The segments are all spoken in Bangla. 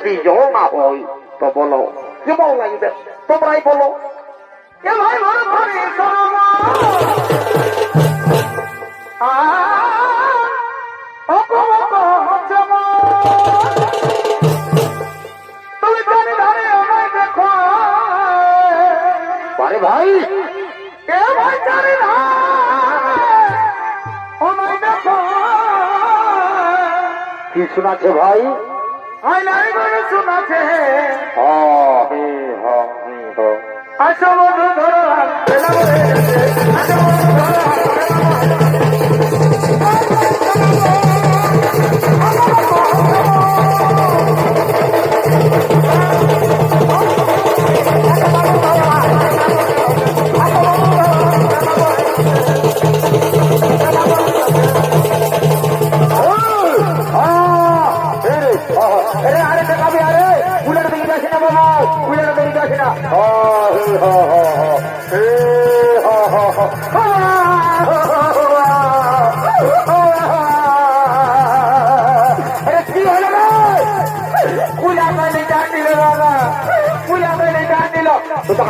যদি জল না হয় তো বলো কেমন লাগবে, তোমরাই বলো। ভাই ভালো করে তুমি জানি ধারে আমায় দেখো আরে ভাই এ ভাই জানি না আমায় দেখো কি শোনাচ্ছে ভাই? আই নাই বলে শোনাচ্ছে আচ্ছা বন্ধু ধরো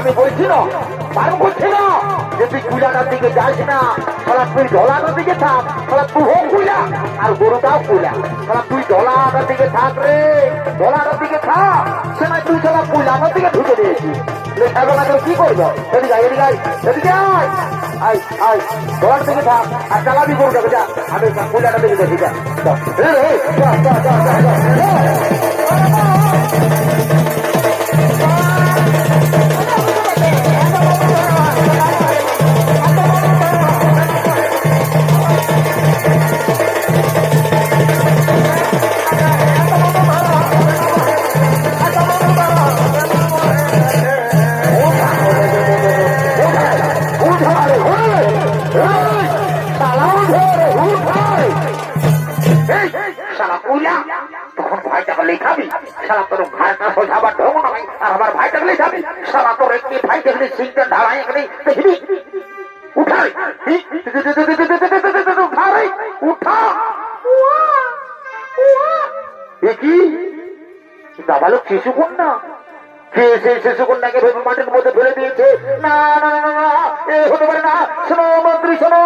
আমি বলছি না পার করছি না যে তুই কুলাটার দিকে যাস না, তাহলে তুই ঢলাটার দিকে থাক, তাহলে তুই হোক কুলা আর গরুটাও কুলা, তাহলে তুই ঢলাটার দিকে থাক রে, ঢলাটার দিকে থাক। সে নয় তুই তাহলে কুলাটার দিকে ঢুকে দিয়েছিস, কি করবো? এদিকে আয়, এদিকে আয়, এদিকে আয়, আয় আয়, ঢলার দিকে থাক আর চালাবি গরুটাকে, যা আমি কুলাটার দিকে দেখি, যা শিশু কন্যা শিশু কন্যাকে ভেবে মাটির মধ্যে ফেলে দিয়েছে। না না না না, এ হতে পারে না। শোনো মন্ত্রী, শোনো,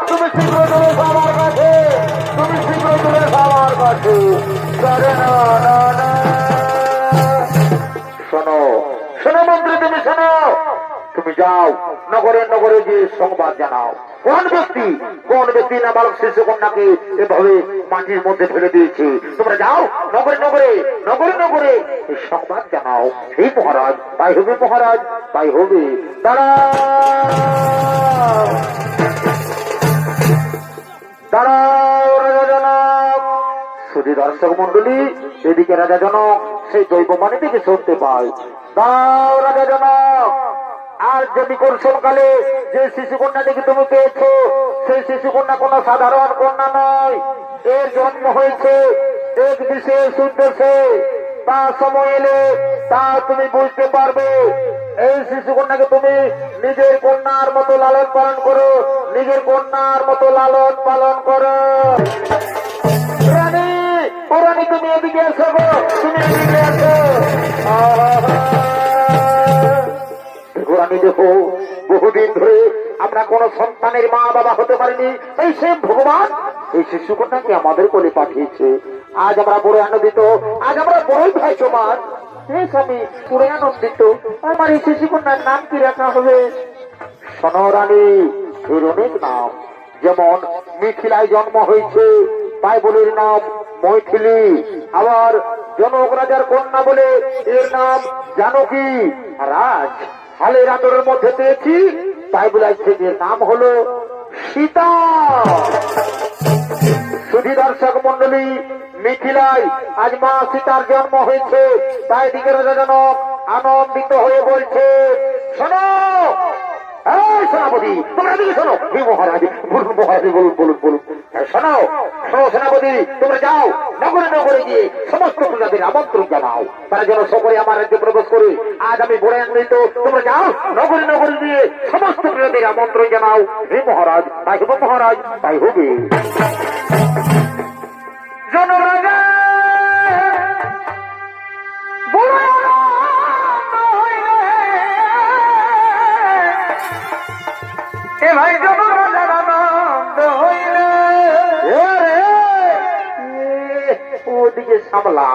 তুমি শীঘ্র চলে আমার কাছে, তুমি শীঘ্র চলে আমার কাছে। শোনো শোনো মন্ত্রী, তুমি শোনো, তুমি যাও নগরে নগরে যে সংবাদ জানাও কোন ব্যক্তি নাবালক শিশু কন্যাকে এভাবে মাটির মধ্যে ফেলে দিয়েছে। তোমরা যাও নগরে নগরে নগরে নগরে এই সংবাদ জানাও। এই মহারাজ, তাই হবে মহারাজ, তাই হবে। দাঁড়াও রাজা জনক। শুধু দর্শক মন্ডলী, এদিকে রাজা জনক সেই দৈববাণী থেকে শুনতে পায়। দাঁড়াও রাজা জনক, আর যে বিকর্ষণ কালে যে শিশু কন্যাটিকে তুমি পেয়েছ, সেই শিশু কন্যা কোন সাধারণ কন্যা নয়, এর জন্ম হয়েছে এক বিশেষ উদ্দেশ্যে। তা সময় এলে তা তুমি বুঝতে পারবে। এই শিশু কন্যাকে তুমি নিজের কন্যার মতো লালন পালন করো, নিজের কন্যার মতো লালন পালন করো। রানী, ও রানী, তুমি এদিকে এসো গো, তুমি এদিকে এসো। দেখো, বহুদিন ধরে আমরা কোন সন্তানের মা বাবা হতে পারিনি, এই সে ভগবান এই শিশু কন্যাকে আমাদের কোলে পাঠিয়েছে। আজ আমরা বড় আনন্দিত, আজ আমরা বড়ই ভাগ্যবান। হে স্বামী, পুরো আনন্দিত। আমার এই শিশু কন্যার নাম কি রাখা হবে? শোনো রানী, এর অনেক নাম। যেমন মিথিলায় জন্ম হয়েছে, তাই বলে এর নাম মৈথিলী। আবার জনক রাজার কন্যা বলে এর নাম জানকী। রাজ হালের আদরের মধ্যে পেয়েছি, তাই বলে এর নাম হলো সীতা। শুধু দর্শক মন্ডলী, মিথিলায় আজ মা সীতার জন্ম হয়েছে, তাই দিকে রাজা জনক আনন্দিত হয়ে বলছে, শোনো সেনাপতি, তোমরা দিকে শোনো। হে মহারাজ, বলুন মহারাজ, বলুন বলুন বলুন। শোনো শোনো সেনাপতি, তোমরা যাও নগরে নগরে গিয়ে সমস্ত প্রজাদের আমন্ত্রণ জানাও, তারা যেন সকলে আমার রাজ্যে প্রবেশ করে। আজ আমি বড় আনন্দিত, তোমরা যাও নগরে নগরে গিয়ে সমস্ত প্রজাদের আমন্ত্রণ জানাও। হে মহারাজ, তাই হবে মহারাজ, তাই হবে। জনরাজা জন রাজার আনন্দ হইলে ওদিকে সামলা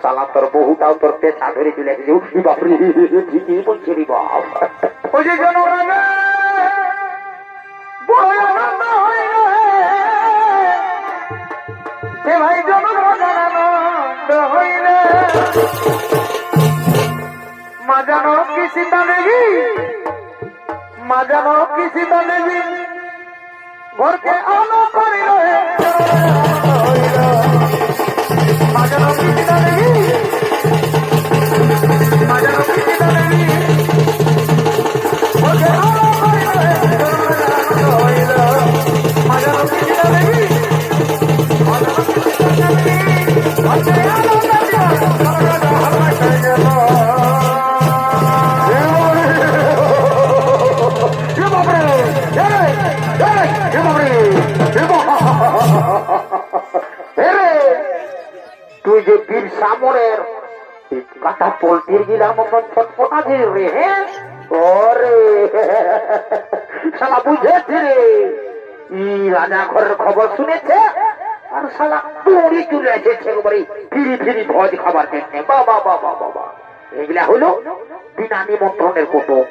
সালা তোর বহুটাও তোর পেশা ধরে চলে এসেছে বাপরে ঠিকই বলছে রে বাপ ওই যে জন রাজা বড় আনন্দ হইলে এ ভাই জন রাজার আনন্দ হইলে মা জানো কি সীতা দেবী মা জানো কি সীতা দেবী ঘরকে আলো করিল মা জানো কি সীতা দেবী মা জানো কি সীতা দেবী ঘরকে আলো করিল মা জানো কি সীতা দেবী মা জানো কি সীতা দেবী ঘরকে আলো তুই যে বীর সামরের কাটা পোল্ট্রির গিলার মতন ছটফটা যে রে ওরে শালা বুঝেছে রে ই রাজা ঘরের খবর শুনেছে আর শালা দৌড়ি চলে এসেছে একবারে ফিরি ফিরি ভোজ খাবার জন্য বাবা বাবা বাবা এগুলা হলো বিনা নিমন্ত্রণের কুটুম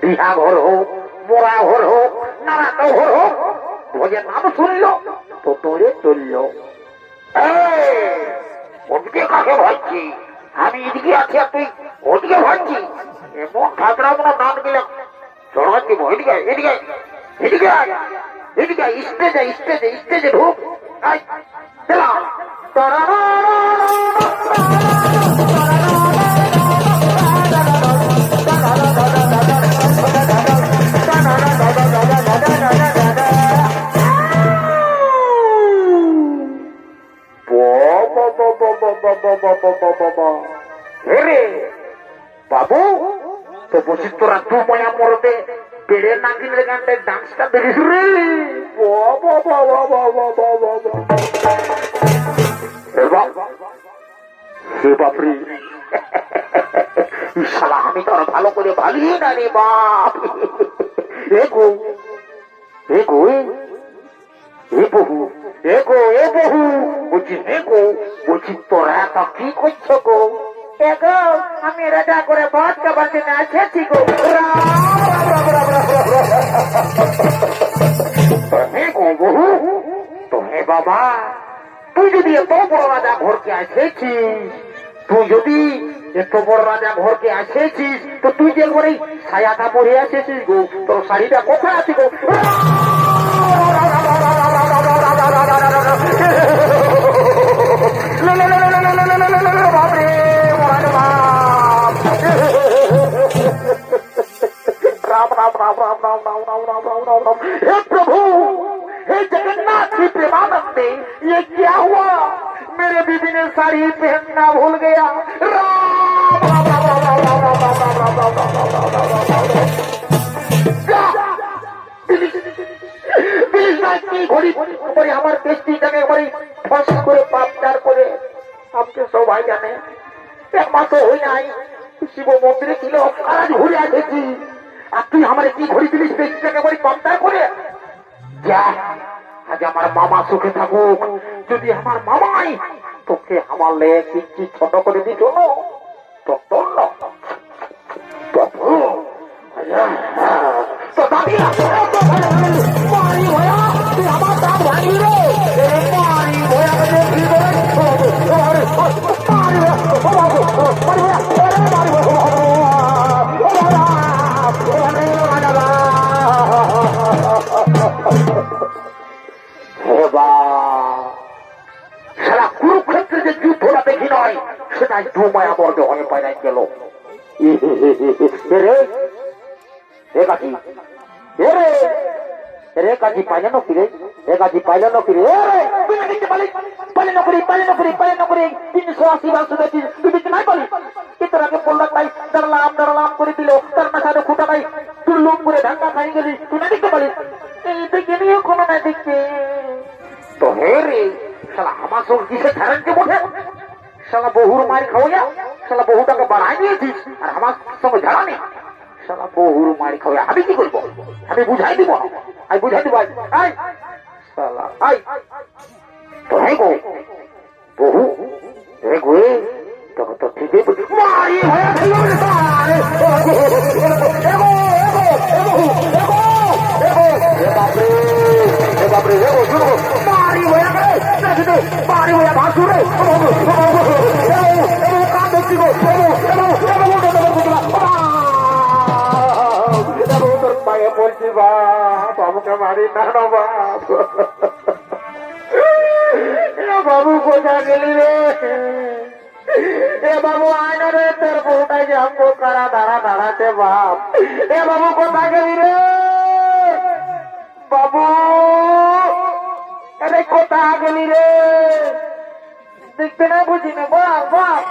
বিহা ঘর হোক মোড়া ঘর হোক নারাটা ঘর হোক ভোজের নাম শুনলো তো তোরে চললো ওদিকে কাকে ভাবছি আমি এদিকে আছি আর তুই ওদিকে ভাবছি এমন ঠাকরা মনে নাম গেলে চড়ান দিব এদিকে এদিকে এদিকে এদিকে স্টেজে স্টেজে স্টেজে ঢুক বাবু তো বলছিস তোরা দু মায়া মরতে পেড়ের নাগিনের গানটায় ডান্সটা দেখিস রে বাপরে শালা আমি তো ভালো করে ভালিয়ে না রে বাপ এ গো এ গো এ বহু এ গো এ বহু বলছি হে গো বলছি তোরা তা কি করছো গো গো আমি রাজা করে ভাত খাবার জন্য এসেছি গো হে গো বহু তো হে বাবা তুই যদি এত বড় রাজা ঘরকে এসেছিস তুই যদি এত বড় রাজা ঘরকে এসেছিস তো তুই যে একবার এই ছায়াটা পরে এসেছিস গো তোর শাড়িটা কোথায় আছে গো हे प्रभु हे जगन्नाथ की प्रेमानंदे ये क्या हुआ मेरे बीबी ने साड़ी पहनना भूल गया ঘড়ি করে আমার পেস্টিটাকে একবারে ফস করে পাপচার করে আপনি সবাই জানে এক মাসও হই নাই শিব মন্দিরে ছিল আজ ঘুরে আসেছি আর তুই আমার কি ঘড়ি দিলিস পেস্টিটাকে একবারে পাপচার করে যা আজ আমার মামা সুখে থাকুক যদি আমার মামাই তোকে আমার লেগে কিঞ্চি ছোট করে দিত তো তোর তো দাবি মারি ভয়া তুই আমার দাঁত ভাঙি রে মারি ভয়া সারা কুরুক্ষেত্রে যে যুদ্ধটা দেখি নয় সেটাই দু মায়া বর্গ হয়ে পায়রাই গেল রে কাজী পাইলে নকি রে কাজী পাইলে নকি রে পাইলে নকরি পাইলে নকরি পাইলে নকরি 380 বার শুনেছি তুমি কি নাই বলি কিন্তু আগে বললাম ভাই দাঁড়ালাম করে দিল তার মাথায় খুঁটা নাই তুই লোক করে ঢাকা খাই গেলি তুই না দেখতে পারিস এই দেখে নিয়ে কোনো না দেখতে তো হে রে শালা আমার সঙ্গে কিসে ধারণকে বসে শালা বহুর মার খাওয়া শালা বহুটাকে বাড়াই নিয়েছিস আর আমার সঙ্গে ঝাড়া নেই শালা বহুর মার খাওয়া আমি কি করবো আমি বুঝাই দিব আই বুঝাতে পারি আই শালা আই তো হ্যাঁ গো বহু রে গো তোকে তো ঠিকই বুঝি মারি হয়ে গেল রে সারে এগো বাপরে এগো শুনো মারি হয়ে গেল না মারি হয়ে ভাসু রে কান দেখছি গো তোর পায়ে বলছি বাপ আমাকে মারি না বাপ বাবু কোথায় গেলি রে এ বাবু আয়না রে তোর বউটাই যে আমগো কারা দাঁড়াতে বাপ এ বাবু কোথায় গেলি রে বাবু আরে কোথায় গেলি রে দেখতে না বুঝি না বাপ বাপ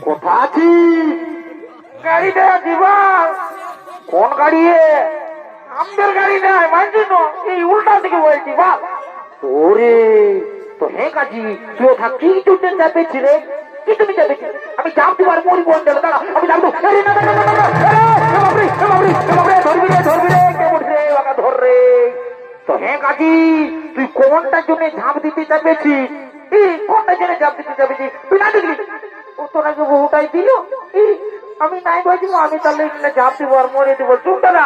কোথা আছিস গাড়িতে আছি বাপ কোন গাড়ি আমাদের গাড়ি নয় মানছি তো এই উল্টা দিকে বলছি বাপ ওরে তো হে কাজী তুই থাকি তুই চাপেছি রে কি তুমি চাপেছি আমি চাপ তোমার মরি বল দাঁড়া আমি যাবো ধরবি রে কেমন রে ওকে ধর রে তো হে কাজী তুই কোনটার জন্য ঝাঁপ দিতে চাপেছিস কোনটার জন্য ঝাঁপ দিতে চাপেছিস তুই না দেখলি ও তোর আগে বহুটাই দিল আমি নাই বলছি আমি তাহলে ঝাঁপ দিব আর মরে দিব চুপ দাদা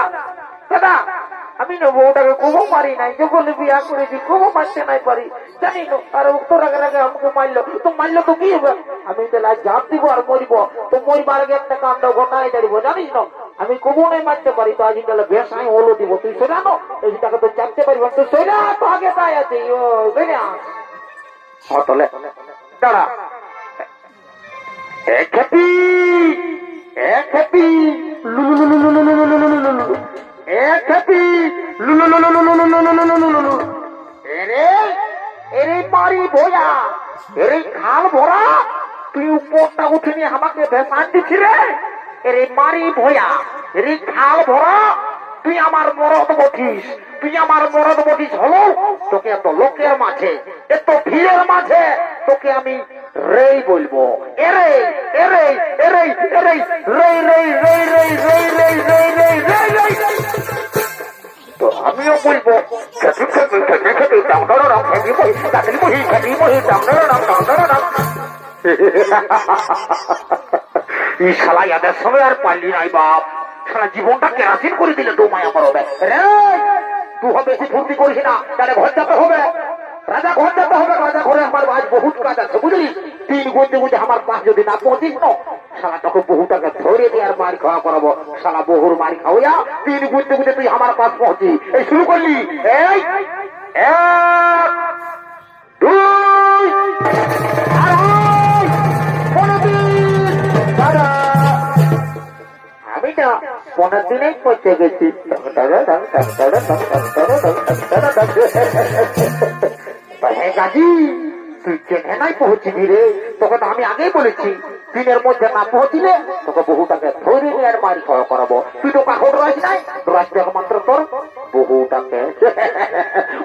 দাদা আমি না বউটাকে খুবও মারি নাই যখন বিয়া করেছি খুবও মারতে নাই পারি জানি না আর তোর আগে আগে আমাকে মারলো তো কি হবে আমি তাহলে ঝাঁপ দিব আর মরিব তো মরিবার আগে একটা কাণ্ড ঘটাই দাঁড়িব জানিস না আমি কবু নাই মারতে পারি তো আজ তাহলে বেশ আমি ওলো দিব তুই সোজানো এইটাকে তো চাপতে পারিব তুই সোজা তো আগে তাই আছে তাহলে দাঁড়া এক খেপি মারি ভয়া এর খাল ভরা তুই উপরটা উঠে নিয়ে আমাকে ভেসান দিচ্ছি রে এর মারি ভয়া এর খাল ভরা তুই আমার মরদ বটিস হলো তোকে এত লোকের মাঝে এত ভিড়ের মাঝে তোকে আমি রেই বলবো এরে এরে এরে এরে রে রে রে রে রে রে রে রে রে রে তো আমিও বলবো এই শালা ইয়াদের সঙ্গে আর পারলি নাই বাপ শালা জীবনটা কেরাসিন করে দিলে তো মায়া মরবে রে তুই বেশি ফুর্তি করিস না তাহলে ঘর যেতে হবে রাজা ঘর যেতে হবে রাজা ঘরে আমার আজ বহুত কাজ আছে বুঝলি 3 গুনতে আমার পাশ যদি না পৌঁছিস না শালা তোকে বহুটাকে ধরে দিয়ে আর মার খাওয়া করাবো শালা বহুর মার খাওয়া 3 গুনতে তুই আমার পাশ পৌঁছি এই শুরু করলি এই 1 2 আমি না 15 দিনেই পৌঁছে গেছি গাজী তুই চেনে নাই পৌঁছিবি রে তোকে তো আমি আগেই বলেছি দিনের মধ্যে না পৌঁছিলে তোকে বহুটাকে ধরে নিয়ে আর বাড়ি খাওয়া করাবো তুই তো কাকড় রাখি নাই রাখতে মাত্র তোর বহুটাকে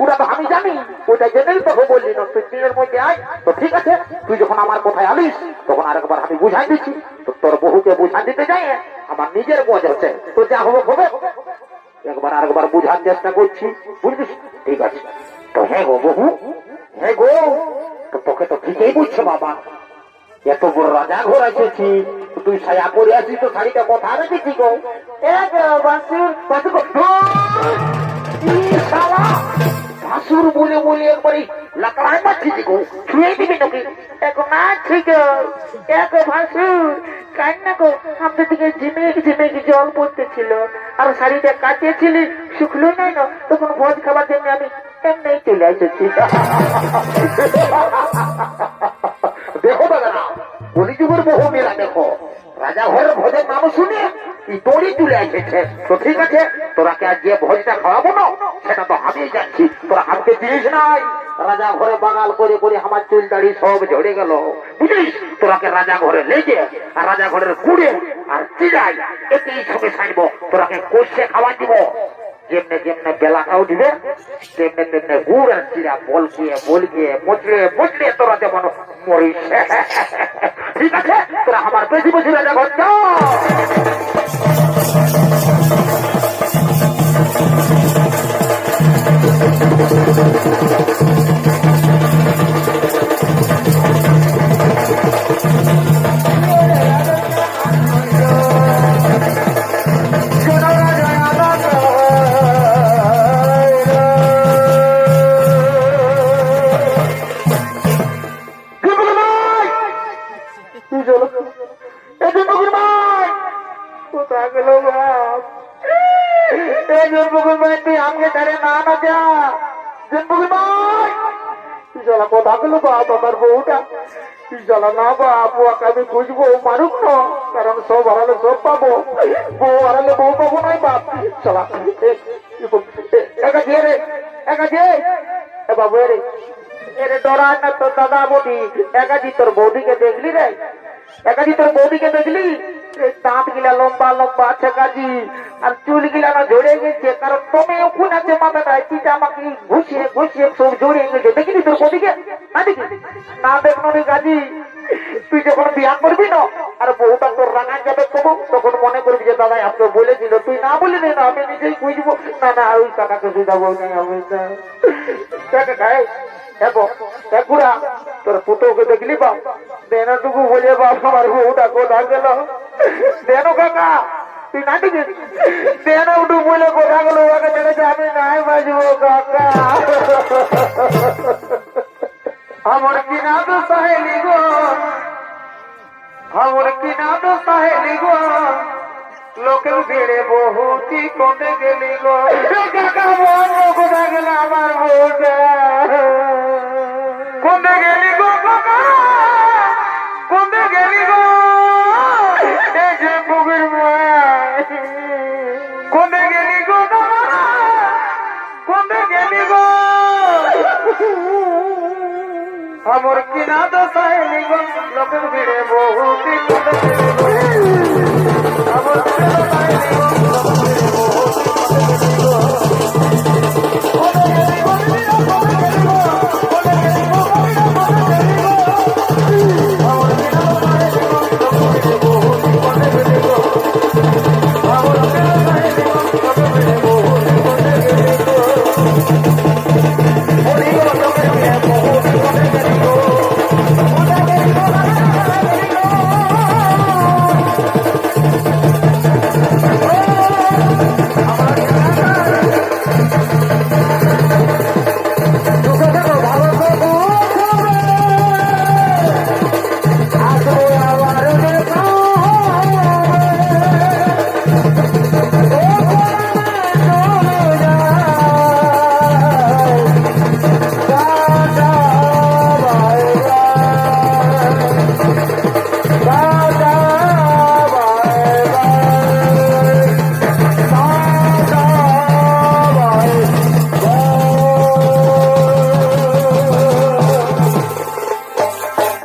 ওটা তো আমি জানি ওটা জেনেই তোকে বললি না তুই দিনের মধ্যে আয় তো ঠিক আছে তুই যখন আমার কোথায় আলিস তখন আরেকবার আমি বুঝাই দিচ্ছি তো তোর বহুকে বুঝাই দিতে যাই আমার নিজের বোঝ হচ্ছে তো যা হবে হবে আরেকবার বুঝার চেষ্টা করছি বুঝলিস ঠিক আছে তো হ্যাঁ গো বহু হ্যাঁ গো তো তোকে তো ঠিকই বুঝছো বাবা এত বড় রাজা ঘর এসেছি তুই ছায়া করে আছিস তো শাড়িটা কথা রেখেছি গো ভাসুর বলে বলে একবারে লাকড়ায় মারছি গো ছুঁয়ে দিবি নাকি এখন না ঠিক এক ভাসুর কান্না গো আমাদের দিকে ঝিমেক জল পড়তেছিল আর শাড়িটা কাটিয়েছিলি শুকলো নাই না তখন ভোজ খাবার জন্য আমি এমনি চলে এসেছি দেখো দাদা কলিযুগের বহু মেলা দেখো রাজা ঘরের ভোজের নাম শুনে দড়ি তুলে এসেছে তো ঠিক আছে তোরাকে আজ যে ভোজটা খাওয়াবো না সেটা তো আমি যাচ্ছি তোরা আমাকে জিনিস নাই রাজা ঘরে বাগাল করে করে আমার চুল দাড়ি সব ঝরে গেল বুঝলিস তোরাকে রাজা ঘরে লেগে আর রাজা ঘরের গুড়ে আর চিড়াই এতেই সঙ্গে সাইব তোরাকে কষে খাওয়া দিব যেমনে যেমনে বেলাটাও দিবে তেমনে তেমনে গুড় আর চিড়া বলগিয়ে মচড়ে তোরা যেমন মরিস ঠিক আছে তোরা আমার বেশি বেশি রাজা ঘর যাও কোথায় গেল বাপ? এই জন্মগুল ভাই তুই আমাকে ধারে না না যা জন্মগুল ভাই তুই জ্বালা কোথা গেল বাপ আমার বউটা তুই জ্বালা না বাপ ওকে আমি খুঁজবো মারুক না কারণ সব হারালে সব পাবো বউ হারালে বউ পাবো নাই বাপ চলা একা যে রে একা যে এ বাবু রে এরে ডরায় না তোর দাদা বৌদি একাজি তোর বৌদিকে দেখলি রে একাজি তোর বৌদিকে দেখলি এই দাঁত গিলা লম্বা লম্বা আছে কাজি আর চুল গিলা না ঝরে গেছে কারণ তুমি ওখান আছে মাথাটায় তুই আমাকে ঘুষিয়ে ঘুষিয়ে সব জড়িয়ে গেছে দেখিনি তোর বৌদিকে না দেখি না দেখনো রে কাজি তুই যখন বিয়া করবি না আর বউটা তোর রাঙা যাবে কবো তখন মনে করবি যে দাদা আপনার বলেছিল তুই না বলি না আমি নিজেই খুঁজবো না না ওই কাকাকে সুধাবো না আমি খাই একুড়া তোর পুতোকে দেখলি বাপ দেনটুকু বলে বাপ আমার বউটা কোথা গেল দেন কাকা তুই না দেখিস দেন উঠু বলে কোথা গেল ওকে দেখেছে আমি নাই বাজবো কাকা আমার কিনা তো সাহেলি গো আমার কিনা তো সাহেলি গো লোকের ভিড়ে বহুতি কমে গেলি গো কাকা বল কোথা গেল আমার বউটা কোনে গেলি গো কাকা কোনে গেলি গো এই যে বুকের মায় কোনে গেলি গো কাকা কোনে গেলি গো আমার কিনা তো সাহেলি গো লোকের ভিড়ে বহুতি কোনে গেলি গো আমার কিনা তো সাহেলি গো